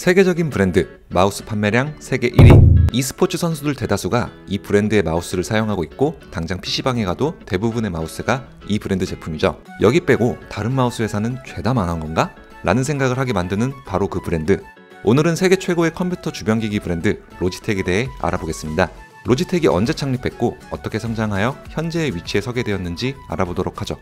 세계적인 브랜드, 마우스 판매량 세계 1위. e스포츠 선수들 대다수가 이 브랜드의 마우스를 사용하고 있고 당장 PC방에 가도 대부분의 마우스가 이 브랜드 제품이죠. 여기 빼고 다른 마우스 회사는 죄다 망한 건가? 라는 생각을 하게 만드는 바로 그 브랜드. 오늘은 세계 최고의 컴퓨터 주변기기 브랜드 로지텍에 대해 알아보겠습니다. 로지텍이 언제 창립했고 어떻게 성장하여 현재의 위치에 서게 되었는지 알아보도록 하죠.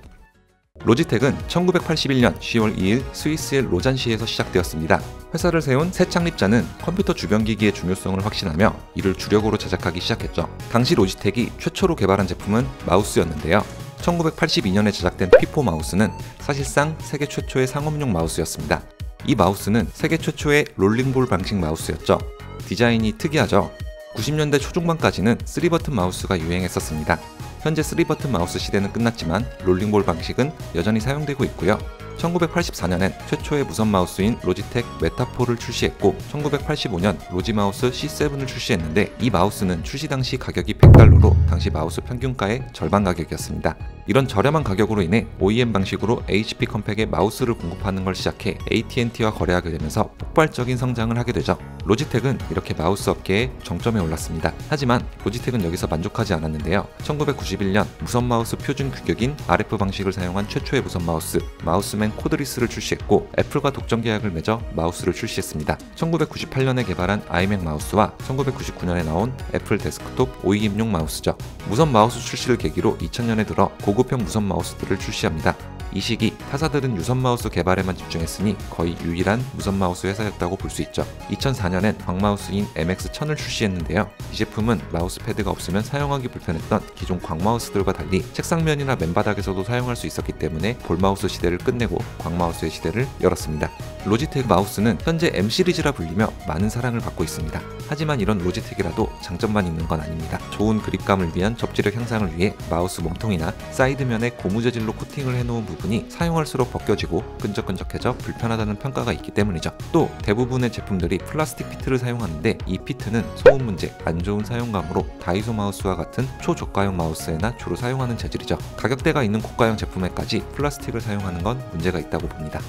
로지텍은 1981년 10월 2일 스위스의 로잔시에서 시작되었습니다. 회사를 세운 새 창립자는 컴퓨터 주변기기의 중요성을 확신하며 이를 주력으로 제작하기 시작했죠. 당시 로지텍이 최초로 개발한 제품은 마우스였는데요. 1982년에 제작된 P4 마우스는 사실상 세계 최초의 상업용 마우스였습니다. 이 마우스는 세계 최초의 롤링볼 방식 마우스였죠. 디자인이 특이하죠. 90년대 초중반까지는 3버튼 마우스가 유행했었습니다. 현재 3버튼 마우스 시대는 끝났지만 롤링볼 방식은 여전히 사용되고 있고요. 1984년엔 최초의 무선 마우스인 로지텍 메타4를 출시했고 1985년 로지마우스 C7을 출시했는데 이 마우스는 출시 당시 가격이 $100로 당시 마우스 평균가의 절반 가격이었습니다. 이런 저렴한 가격으로 인해 OEM 방식으로 HP 컴팩에 마우스를 공급하는 걸 시작해 AT&T와 거래하게 되면서 폭발적인 성장을 하게 되죠. 로지텍은 이렇게 마우스 업계의 정점에 올랐습니다. 하지만 로지텍은 여기서 만족하지 않았는데요. 1991년 무선 마우스 표준 규격인 RF 방식을 사용한 최초의 무선 마우스 마우스맨 코드리스를 출시했고 애플과 독점 계약을 맺어 마우스를 출시했습니다. 1998년에 개발한 아이맥 마우스와 1999년에 나온 애플 데스크톱 OEM용 마우스죠. 무선 마우스 출시를 계기로 2000년에 들어 고급형 무선 마우스들을 출시합니다. 이 시기 타사들은 유선 마우스 개발에만 집중했으니 거의 유일한 무선 마우스 회사였다고 볼 수 있죠. 2004년엔 광마우스인 MX1000을 출시했는데요. 이 제품은 마우스 패드가 없으면 사용하기 불편했던 기존 광마우스들과 달리 책상면이나 맨바닥에서도 사용할 수 있었기 때문에 볼마우스 시대를 끝내고 광마우스의 시대를 열었습니다. 로지텍 마우스는 현재 M 시리즈라 불리며 많은 사랑을 받고 있습니다. 하지만 이런 로지텍이라도 장점만 있는 건 아닙니다. 좋은 그립감을 위한 접지력 향상을 위해 마우스 몸통이나 사이드면에 고무 재질로 코팅을 해놓은 부분이 사용할수록 벗겨지고 끈적끈적해져 불편하다는 평가가 있기 때문이죠. 또 대부분의 제품들이 플라스틱 피트를 사용하는데 이 피트는 소음 문제, 안 좋은 사용감으로 다이소 마우스와 같은 초저가형 마우스에나 주로 사용하는 재질이죠. 가격대가 있는 고가형 제품에까지 플라스틱을 사용하는 건 문제가 있다고 봅니다.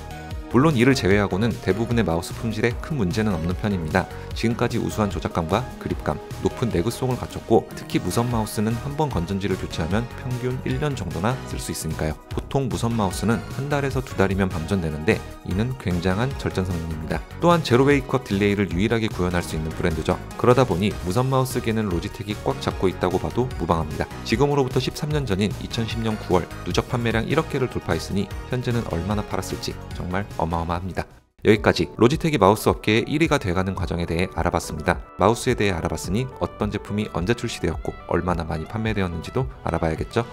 물론 이를 제외하고는 대부분의 마우스 품질에 큰 문제는 없는 편입니다. 지금까지 우수한 조작감과 그립감, 높은 내구성을 갖췄고 특히 무선 마우스는 한번 건전지를 교체하면 평균 1년 정도나 쓸 수 있으니까요. 보통 무선 마우스는 한 달에서 두 달이면 방전되는데 이는 굉장한 절전성능입니다. 또한 제로 웨이크업 딜레이를 유일하게 구현할 수 있는 브랜드죠. 그러다 보니 무선 마우스계는 로지텍이 꽉 잡고 있다고 봐도 무방합니다. 지금으로부터 13년 전인 2010년 9월 누적 판매량 1억 개를 돌파했으니 현재는 얼마나 팔았을지 정말 어마어마합니다. 여기까지 로지텍이 마우스 업계의 1위가 돼가는 과정에 대해 알아봤습니다. 마우스에 대해 알아봤으니 어떤 제품이 언제 출시되었고 얼마나 많이 판매되었는지도 알아봐야겠죠?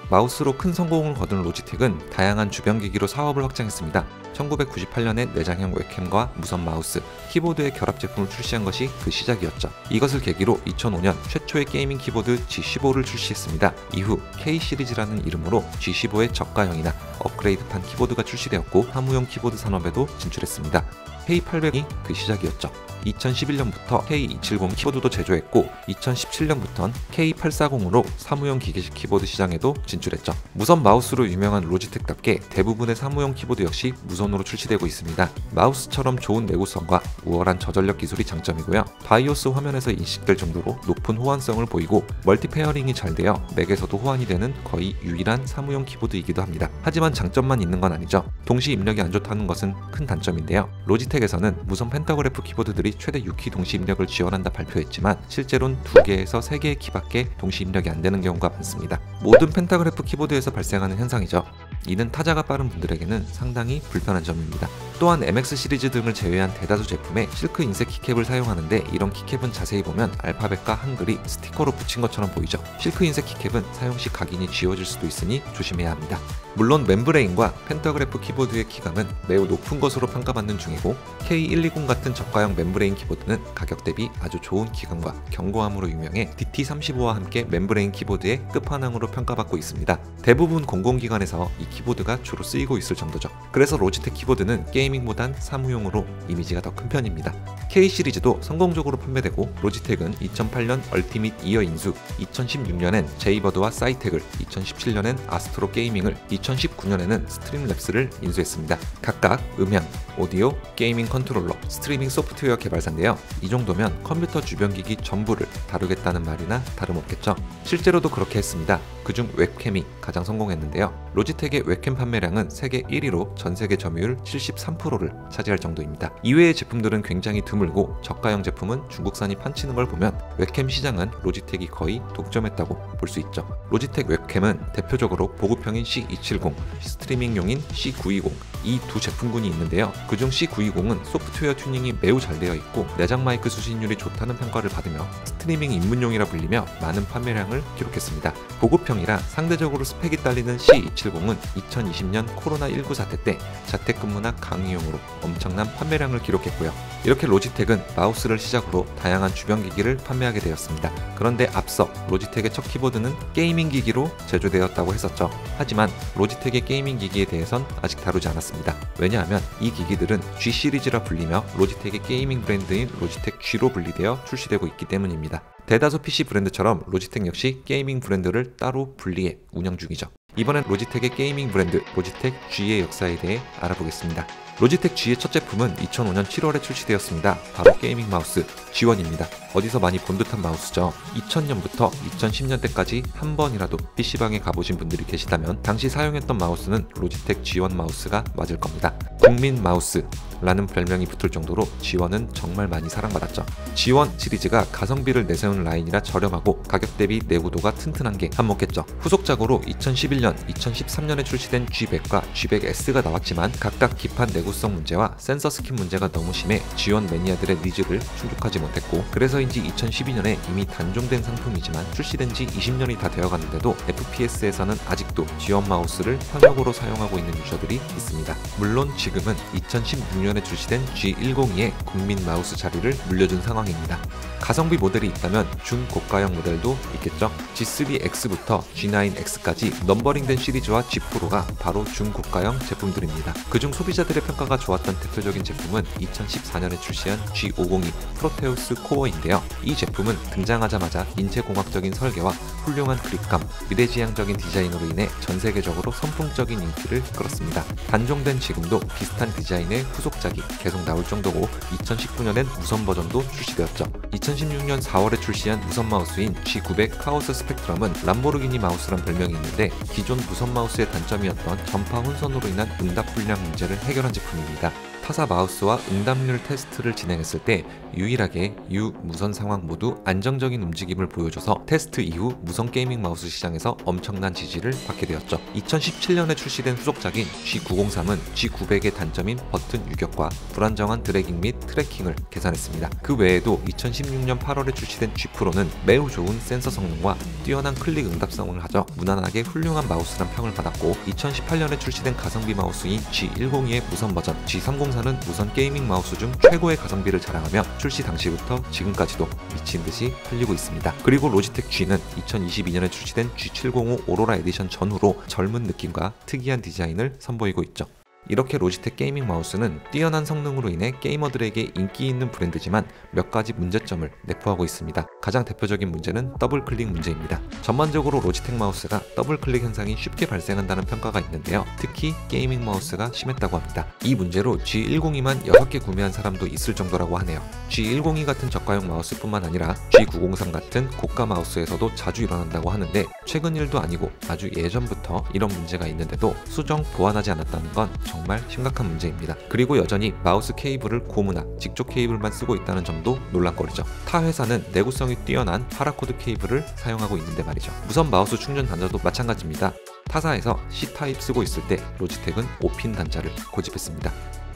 마우스로 큰 성공을 거둔 로지텍은 다양한 주변기기로 사업을 확장했습니다. 1998년에 내장형 웹캠과 무선 마우스, 키보드의 결합 제품을 출시한 것이 그 시작이었죠. 이것을 계기로 2005년 최초의 게이밍 키보드 G15를 출시했습니다. 이후 K 시리즈라는 이름으로 G15의 저가형이나 업그레이드판 키보드가 출시되었고 사무용 키보드 산업에도 진출했습니다. K800이 그 시작이었죠. 2011년부터 K270 키보드도 제조했고 2017년부터는 K840으로 사무용 기계식 키보드 시장에도 진출했죠. 무선 마우스로 유명한 로지텍답게 대부분의 사무용 키보드 역시 무선으로 출시되고 있습니다. 마우스처럼 좋은 내구성과 우월한 저전력 기술이 장점이고요. 바이오스 화면에서 인식될 정도로 높은 호환성을 보이고 멀티 페어링이 잘 되어 맥에서도 호환이 되는 거의 유일한 사무용 키보드이기도 합니다. 하지만 장점만 있는 건 아니죠. 동시 입력이 안 좋다는 것은 큰 단점인데요. 로지텍에서는 무선 펜타그래프 키보드들이 최대 6키 동시 입력을 지원한다 발표했지만 실제로는 2개에서 3개의 키밖에 동시 입력이 안 되는 경우가 많습니다. 모든 펜타그래프 키보드에서 발생하는 현상이죠. 이는 타자가 빠른 분들에게는 상당히 불편한 점입니다. 또한 MX 시리즈 등을 제외한 대다수 제품에 실크 인쇄 키캡을 사용하는데 이런 키캡은 자세히 보면 알파벳과 한글이 스티커로 붙인 것처럼 보이죠. 실크 인쇄 키캡은 사용 시 각인이 지워질 수도 있으니 조심해야 합니다. 물론 멤브레인과 펜타그래프 키보드의 키감은 매우 높은 것으로 평가받는 중이고 K120 같은 저가형 멤브레인 멤브레인 키보드는 가격 대비 아주 좋은 기감과 견고함으로 유명해 DT35와 함께 멤브레인 키보드의 끝판왕으로 평가받고 있습니다. 대부분 공공기관에서 이 키보드가 주로 쓰이고 있을 정도죠. 그래서 로지텍 키보드는 게이밍보단 사무용으로 이미지가 더 큰 편입니다. K 시리즈도 성공적으로 판매되고 로지텍은 2008년 얼티밋 이어 인수, 2016년엔 제이버드와 사이텍을, 2017년엔 아스트로 게이밍을, 2019년에는 스트림랩스를 인수했습니다. 각각 음향, 오디오, 게이밍 컨트롤러, 스트리밍 소프트웨어 개발사인데요. 이 정도면 컴퓨터 주변 기기 전부를 다루겠다는 말이나 다름없겠죠. 실제로도 그렇게 했습니다. 그중 웹캠이 가장 성공했는데요. 로지텍의 웹캠 판매량은 세계 1위로 전 세계 점유율 73%를 차지할 정도입니다. 이외의 제품들은 굉장히 드물고 저가형 제품은 중국산이 판치는 걸 보면 웹캠 시장은 로지텍이 거의 독점했다고 볼 수 있죠. 로지텍 웹캠은 대표적으로 보급형인 C270, 스트리밍용인 C920 이 두 제품군이 있는데요. 그중 C920은 소프트웨어 튜닝이 매우 잘 되어 있고 내장 마이크 수신율이 좋다는 평가를 받으며 스트리밍 입문용이라 불리며 많은 판매량을 기록했습니다. 보급형이라 상대적으로 스펙이 딸리는 C270은 2020년 코로나19 사태 때 자택근무나 강의용으로 엄청난 판매량을 기록했고요. 이렇게 로지텍은 마우스를 시작으로 다양한 주변 기기를 판매하게 되었습니다. 그런데 앞서 로지텍의 첫 키보드는 게이밍 기기로 제조되었다고 했었죠. 하지만 로지텍의 게이밍 기기에 대해선 아직 다루지 않았습니다. 왜냐하면 이 기기들은 G 시리즈라 불리며 로지텍의 게이밍 브랜드인 로지텍 G로 분리되어 출시되고 있기 때문입니다. 대다수 PC 브랜드처럼 로지텍 역시 게이밍 브랜드를 따로 분리해 운영 중이죠. 이번엔 로지텍의 게이밍 브랜드 로지텍 G의 역사에 대해 알아보겠습니다. 로지텍 G의 첫 제품은 2005년 7월에 출시되었습니다. 바로 게이밍 마우스 G1입니다. 어디서 많이 본 듯한 마우스죠. 2000년부터 2010년대까지 한 번이라도 PC방에 가보신 분들이 계시다면 당시 사용했던 마우스는 로지텍 G1 마우스가 맞을 겁니다. 국민 마우스라는 별명이 붙을 정도로 G1은 정말 많이 사랑받았죠. G1 시리즈가 가성비를 내세운 라인이라 저렴하고 가격 대비 내구도가 튼튼한 게 한몫했죠. 후속작으로 2011년, 2013년에 출시된 G100과 G100S가 나왔지만 각각 기판 내구성 문제와 센서 스킨 문제가 너무 심해 G1 매니아들의 니즈를 충족하지 못했고 그래서인지 2012년에 이미 단종된 상품이지만 출시된 지 20년이 다 되어갔는데도 FPS에서는 아직도 G1 마우스를 현역으로 사용하고 있는 유저들이 있습니다. 물론 지금은 2016년에 출시된 G102의 국민 마우스 자리를 물려준 상황입니다. 가성비 모델이 있다면 중고가형 모델도 있겠죠. G3X부터 G9X까지 넘버링된 시리즈와 G 프로가 바로 중고가형 제품들입니다. 그중 소비자들의 평가가 좋았던 대표적인 제품은 2014년에 출시한 G502 프로테우스 코어인데요. 이 제품은 등장하자마자 인체공학적인 설계와 훌륭한 그립감, 미래지향적인 디자인으로 인해 전 세계적으로 선풍적인 인기를 끌었습니다. 단종된 지금도 비슷한 디자인의 후속작이 계속 나올 정도고 2019년엔 무선 버전도 출시되었죠. 2016년 4월에 출시한 무선 마우스인 G900 카오스 스펙트럼은 람보르기니 마우스란 별명이 있는데 기존 무선 마우스의 단점이었던 전파 혼선으로 인한 응답 불량 문제를 해결한 제품입니다. 타사 마우스와 응답률 테스트를 진행했을 때 유일하게 무선 상황 모두 안정적인 움직임을 보여줘서 테스트 이후 무선 게이밍 마우스 시장에서 엄청난 지지를 받게 되었죠. 2017년에 출시된 후속작인 G903은 G900의 단점인 버튼 유격과 불안정한 드래깅 및 트래킹을 개선했습니다. 그 외에도 2016년 8월에 출시된 G 프로는 매우 좋은 센서 성능과 뛰어난 클릭 응답성을 가져 무난하게 훌륭한 마우스란 평을 받았고 2018년에 출시된 가성비 마우스인 G102의 무선 버전 G304는 무선 게이밍 마우스 중 최고의 가성비를 자랑하며 출시 당시부터 지금까지도 미친 듯이 팔리고 있습니다. 그리고 로지텍 G는 2022년에 출시된 G705 오로라 에디션 전후로 젊은 느낌과 특이한 디자인을 선보이고 있죠. 이렇게 로지텍 게이밍 마우스는 뛰어난 성능으로 인해 게이머들에게 인기 있는 브랜드지만 몇 가지 문제점을 내포하고 있습니다. 가장 대표적인 문제는 더블 클릭 문제입니다. 전반적으로 로지텍 마우스가 더블 클릭 현상이 쉽게 발생한다는 평가가 있는데요. 특히 게이밍 마우스가 심했다고 합니다. 이 문제로 G102만 6개 구매한 사람도 있을 정도라고 하네요. G102 같은 저가형 마우스뿐만 아니라 G903 같은 고가 마우스에서도 자주 일어난다고 하는데 최근 일도 아니고 아주 예전부터 이런 문제가 있는데도 수정 보완하지 않았다는 건 정말 심각한 문제입니다. 그리고 여전히 마우스 케이블을 고무나 직조 케이블만 쓰고 있다는 점도 논란거리죠. 타 회사는 내구성이 뛰어난 파라코드 케이블을 사용하고 있는데 말이죠. 무선 마우스 충전 단자도 마찬가지입니다. 타사에서 C타입 쓰고 있을 때 로지텍은 5핀 단자를 고집했습니다.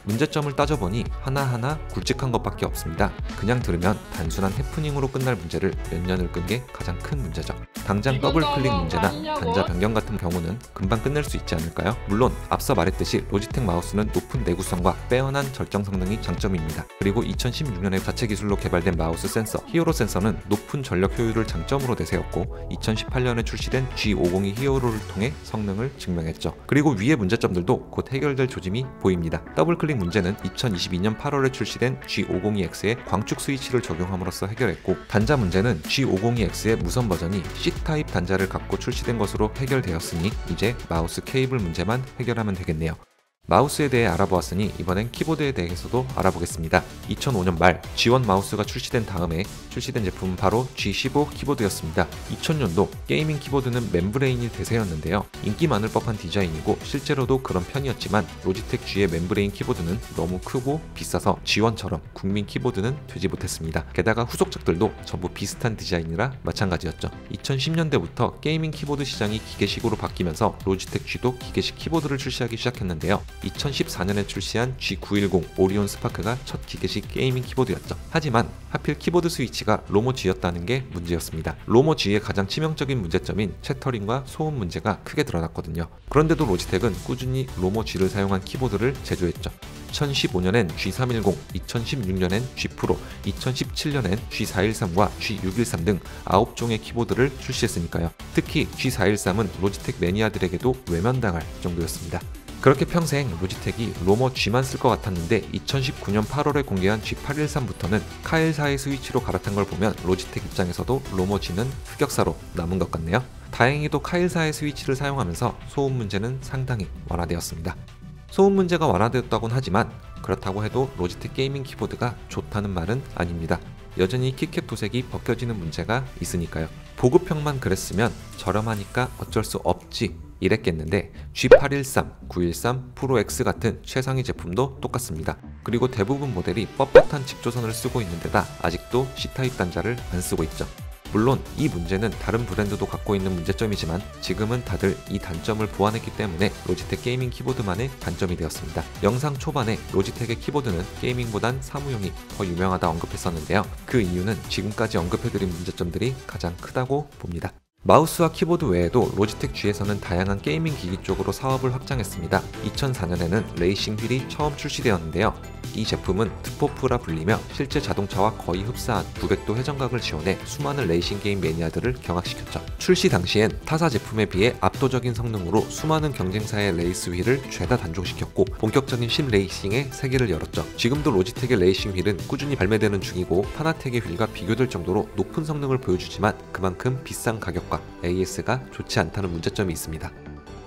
문제점을 따져보니 하나하나 굵직한 것밖에 없습니다. 그냥 들으면 단순한 해프닝으로 끝날 문제를 몇 년을 끈 게 가장 큰 문제죠. 당장 더블 클릭 문제나 단자 변경 같은 경우는 금방 끝낼 수 있지 않을까요? 물론 앞서 말했듯이 로지텍 마우스는 높은 내구성과 빼어난 절정 성능이 장점입니다. 그리고 2016년에 자체 기술로 개발된 마우스 센서 히어로 센서는 높은 전력 효율을 장점으로 내세웠고 2018년에 출시된 G502 히어로를 통해 성능을 증명했죠. 그리고 위의 문제점들도 곧 해결될 조짐이 보입니다. 더블 클릭 문제는 2022년 8월에 출시된 G502X에 광축 스위치를 적용함으로써 해결했고, 단자 문제는 G502X의 무선 버전이 C타입 단자를 갖고 출시된 것으로 해결되었으니 이제 마우스 케이블 문제만 해결하면 되겠네요. 마우스에 대해 알아보았으니 이번엔 키보드에 대해서도 알아보겠습니다. 2005년 말 G1 마우스가 출시된 다음에 출시된 제품은 바로 G15 키보드였습니다. 2000년도 게이밍 키보드는 멤브레인이 대세였는데요. 인기 많을 법한 디자인이고 실제로도 그런 편이었지만 로지텍 G의 멤브레인 키보드는 너무 크고 비싸서 G1처럼 국민 키보드는 되지 못했습니다. 게다가 후속작들도 전부 비슷한 디자인이라 마찬가지였죠. 2010년대부터 게이밍 키보드 시장이 기계식으로 바뀌면서 로지텍 G도 기계식 키보드를 출시하기 시작했는데요. 2014년에 출시한 G910 오리온 스파크가 첫 기계식 게이밍 키보드였죠. 하지만 하필 키보드 스위치가 로모 G였다는 게 문제였습니다. 로모 G의 가장 치명적인 문제점인 채터링과 소음 문제가 크게 드러났거든요. 그런데도 로지텍은 꾸준히 로모 G를 사용한 키보드를 제조했죠. 2015년엔 G310, 2016년엔 G 프로, 2017년엔 G413과 G613 등 9종의 키보드를 출시했으니까요. 특히 G413은 로지텍 매니아들에게도 외면당할 정도였습니다. 그렇게 평생 로지텍이 로모 G만 쓸 것 같았는데 2019년 8월에 공개한 G813부터는 카엘사의 스위치로 갈아탄 걸 보면 로지텍 입장에서도 로모 G는 흑역사로 남은 것 같네요. 다행히도 카엘사의 스위치를 사용하면서 소음 문제는 상당히 완화되었습니다. 소음 문제가 완화되었다곤 하지만 그렇다고 해도 로지텍 게이밍 키보드가 좋다는 말은 아닙니다. 여전히 키캡 도색이 벗겨지는 문제가 있으니까요. 보급형만 그랬으면 저렴하니까 어쩔 수 없지 이랬겠는데 G813, 913, 프로 X 같은 최상위 제품도 똑같습니다. 그리고 대부분 모델이 뻣뻣한 칩조선을 쓰고 있는 데다 아직도 C타입 단자를 안 쓰고 있죠. 물론 이 문제는 다른 브랜드도 갖고 있는 문제점이지만 지금은 다들 이 단점을 보완했기 때문에 로지텍 게이밍 키보드만의 단점이 되었습니다. 영상 초반에 로지텍의 키보드는 게이밍보단 사무용이 더 유명하다 언급했었는데요. 그 이유는 지금까지 언급해드린 문제점들이 가장 크다고 봅니다. 마우스와 키보드 외에도 로지텍 G에서는 다양한 게이밍 기기 쪽으로 사업을 확장했습니다. 2004년에는 레이싱 휠이 처음 출시되었는데요. 이 제품은 트포프라 불리며 실제 자동차와 거의 흡사한 900도 회전각을 지원해 수많은 레이싱 게임 매니아들을 경악시켰죠. 출시 당시엔 타사 제품에 비해 압도적인 성능으로 수많은 경쟁사의 레이스 휠을 죄다 단종시켰고 본격적인 심 레이싱의 세계를 열었죠. 지금도 로지텍의 레이싱 휠은 꾸준히 발매되는 중이고 파나텍의 휠과 비교될 정도로 높은 성능을 보여주지만 그만큼 비싼 가격과 AS가 좋지 않다는 문제점이 있습니다.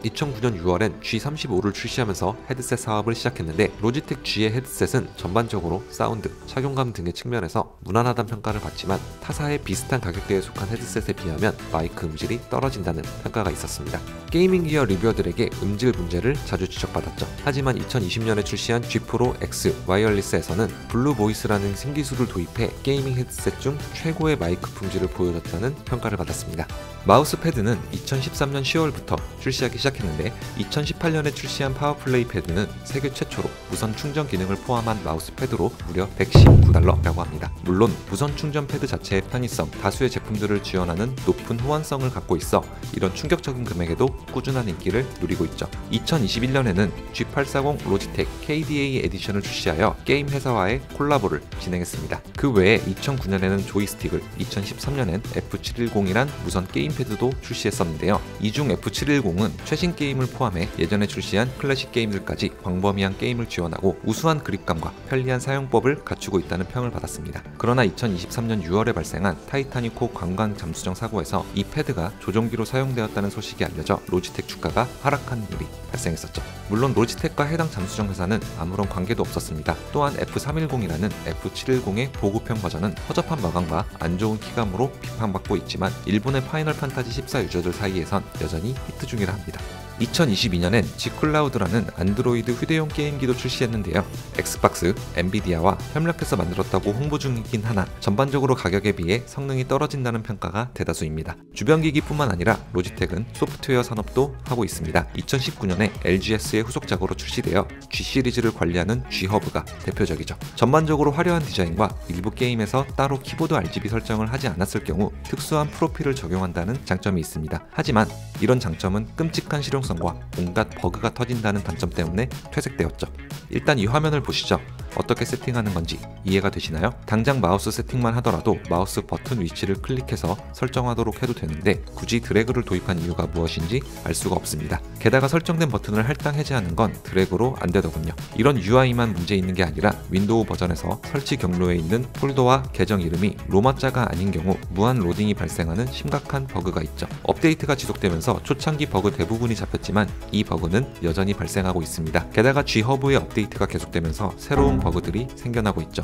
2009년 6월엔 G35를 출시하면서 헤드셋 사업을 시작했는데 로지텍 G의 헤드셋은 전반적으로 사운드, 착용감 등의 측면에서 무난하다는 평가를 받지만 타사의 비슷한 가격대에 속한 헤드셋에 비하면 마이크 음질이 떨어진다는 평가가 있었습니다. 게이밍 기어 리뷰어들에게 음질 문제를 자주 지적받았죠. 하지만 2020년에 출시한 G 프로 X 와이어리스에서는 블루 보이스라는 신기술을 도입해 게이밍 헤드셋 중 최고의 마이크 품질을 보여줬다는 평가를 받았습니다. 마우스 패드는 2013년 10월부터 출시하기 시작했는데 2018년에 출시한 파워플레이 패드는 세계 최초로 무선 충전 기능을 포함한 마우스 패드로 무려 $119라고 합니다. 물론 무선 충전 패드 자체의 편의성, 다수의 제품들을 지원하는 높은 호환성을 갖고 있어 이런 충격적인 금액에도 꾸준한 인기를 누리고 있죠. 2021년에는 G840 로지텍 KDA 에디션을 출시하여 게임 회사와의 콜라보를 진행했습니다. 그 외에 2009년에는 조이스틱을, 2013년엔 F710이란 무선 게임 패드도 출시했었는데요. 이 중 F710은 최신 게임을 포함해 예전에 출시한 클래식 게임들까지 광범위한 게임을 지원하고 우수한 그립감과 편리한 사용법을 갖추고 있다는 평을 받았습니다. 그러나 2023년 6월에 발생한 타이타닉4 관광 잠수정 사고에서 이 패드가 조종기로 사용되었다는 소식이 알려져 로지텍 주가가 하락한 일이 발생했었죠. 물론 로지텍과 해당 잠수정 회사는 아무런 관계도 없었습니다. 또한 F310이라는 F710의 보급형 버전은 허접한 마감과 안 좋은 키감으로 비판받고 있지만 일본의 파이널 판타지 14 유저들 사이에선 여전히 히트 중이라 합니다. 2022년엔 G클라우드라는 안드로이드 휴대용 게임기도 출시했는데요. 엑스박스, 엔비디아와 협력해서 만들었다고 홍보 중이긴 하나 전반적으로 가격에 비해 성능이 떨어진다는 평가가 대다수입니다. 주변기기뿐만 아니라 로지텍은 소프트웨어 산업도 하고 있습니다. 2019년에 LGS의 후속작으로 출시되어 G 시리즈를 관리하는 G허브가 대표적이죠. 전반적으로 화려한 디자인과 일부 게임에서 따로 키보드 RGB 설정을 하지 않았을 경우 특수한 프로필을 적용한다는 장점이 있습니다. 하지만 이런 장점은 끔찍한 실용성과 온갖 버그가 터진다는 단점 때문에 퇴색되었죠. 일단 이 화면을 보시죠. 어떻게 세팅하는 건지 이해가 되시나요? 당장 마우스 세팅만 하더라도 마우스 버튼 위치를 클릭해서 설정하도록 해도 되는데 굳이 드래그를 도입한 이유가 무엇인지 알 수가 없습니다. 게다가 설정된 버튼을 할당 해제하는 건 드래그로 안 되더군요. 이런 UI만 문제 있는 게 아니라 윈도우 버전에서 설치 경로에 있는 폴더와 계정 이름이 로마자가 아닌 경우 무한 로딩이 발생하는 심각한 버그가 있죠. 업데이트가 지속되면서 초창기 버그 대부분이 잡혔지만 이 버그는 여전히 발생하고 있습니다. 게다가 G허브의 업데이트가 계속되면서 새로운 버그들이 생겨나고 있죠.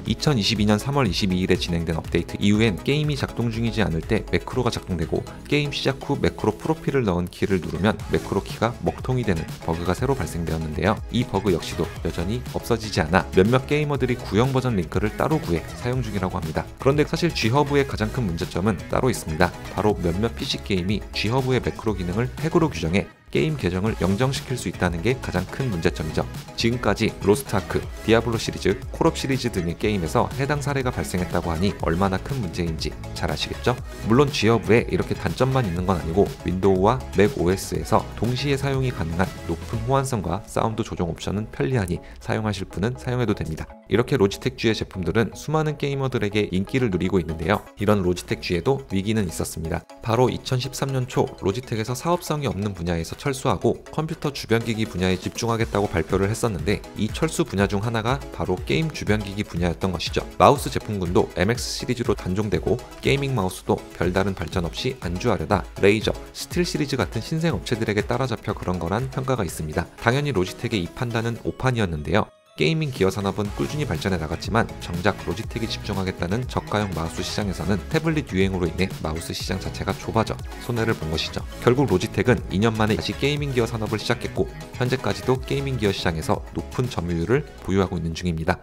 2022년 3월 22일에 진행된 업데이트 이후엔 게임이 작동 중이지 않을 때 매크로가 작동되고 게임 시작 후 매크로 프로필을 넣은 키를 누르면 매크로 키가 먹통이 되는 버그가 새로 발생되었는데요. 이 버그 역시도 여전히 없어지지 않아 몇몇 게이머들이 구형 버전 링크를 따로 구해 사용 중이라고 합니다. 그런데 사실 G허브의 가장 큰 문제점은 따로 있습니다. 바로 몇몇 PC 게임이 G허브의 매크로 기능을 핵으로 규정해 게임 계정을 영정시킬 수 있다는 게 가장 큰 문제점이죠. 지금까지 로스트아크, 디아블로 시리즈, 콜옵 시리즈 등의 게임에서 해당 사례가 발생했다고 하니 얼마나 큰 문제인지 잘 아시겠죠? 물론 G허브에 이렇게 단점만 있는 건 아니고 윈도우와 맥 OS에서 동시에 사용이 가능한 높은 호환성과 사운드 조정 옵션은 편리하니 사용하실 분은 사용해도 됩니다. 이렇게 로지텍 G의 제품들은 수많은 게이머들에게 인기를 누리고 있는데요. 이런 로지텍 G에도 위기는 있었습니다. 바로 2013년 초 로지텍에서 사업성이 없는 분야에서 철수하고 컴퓨터 주변기기 분야에 집중하겠다고 발표를 했었는데 이 철수 분야 중 하나가 바로 게임 주변기기 분야였던 것이죠. 마우스 제품군도 MX 시리즈로 단종되고 게이밍 마우스도 별다른 발전 없이 안주하려다 레이저, 스틸 시리즈 같은 신생 업체들에게 따라잡혀 그런 거란 평가가 있습니다. 당연히 로지텍의 이 판단은 오판이었는데요. 게이밍 기어 산업은 꾸준히 발전해 나갔지만 정작 로지텍이 집중하겠다는 저가형 마우스 시장에서는 태블릿 유행으로 인해 마우스 시장 자체가 좁아져 손해를 본 것이죠. 결국 로지텍은 2년 만에 다시 게이밍 기어 산업을 시작했고 현재까지도 게이밍 기어 시장에서 높은 점유율을 보유하고 있는 중입니다.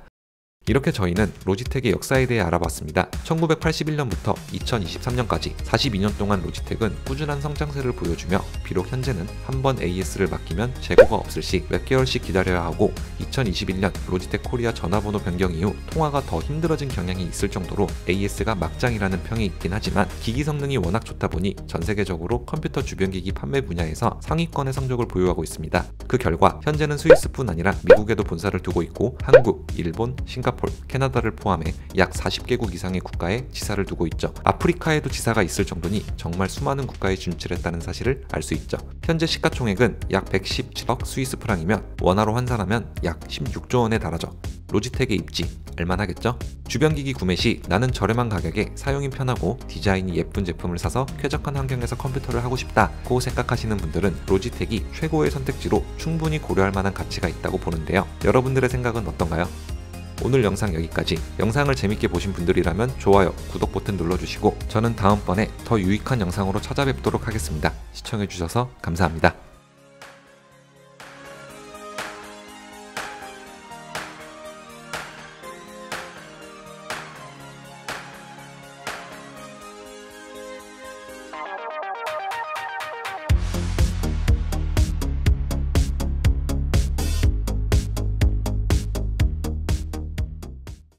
이렇게 저희는 로지텍의 역사에 대해 알아봤습니다. 1981년부터 2023년까지 42년 동안 로지텍은 꾸준한 성장세를 보여주며 비록 현재는 한 번 AS를 맡기면 재고가 없을 시 몇 개월씩 기다려야 하고 2021년 로지텍 코리아 전화번호 변경 이후 통화가 더 힘들어진 경향이 있을 정도로 AS가 막장이라는 평이 있긴 하지만 기기 성능이 워낙 좋다 보니 전 세계적으로 컴퓨터 주변기기 판매 분야에서 상위권의 성적을 보유하고 있습니다. 그 결과 현재는 스위스뿐 아니라 미국에도 본사를 두고 있고 한국, 일본, 싱가포르, 캐나다를 포함해 약 40개국 이상의 국가에 지사를 두고 있죠. 아프리카에도 지사가 있을 정도니 정말 수많은 국가에 진출했다는 사실을 알 수 있죠. 현재 시가총액은 약 117억 스위스 프랑이면 원화로 환산하면 약 16조 원에 달하죠. 로지텍의 입지 알만하겠죠? 주변기기 구매 시 나는 저렴한 가격에 사용이 편하고 디자인이 예쁜 제품을 사서 쾌적한 환경에서 컴퓨터를 하고 싶다고 생각하시는 분들은 로지텍이 최고의 선택지로 충분히 고려할 만한 가치가 있다고 보는데요. 여러분들의 생각은 어떤가요? 오늘 영상 여기까지. 영상을 재밌게 보신 분들이라면 좋아요, 구독 버튼 눌러주시고 저는 다음번에 더 유익한 영상으로 찾아뵙도록 하겠습니다. 시청해주셔서 감사합니다.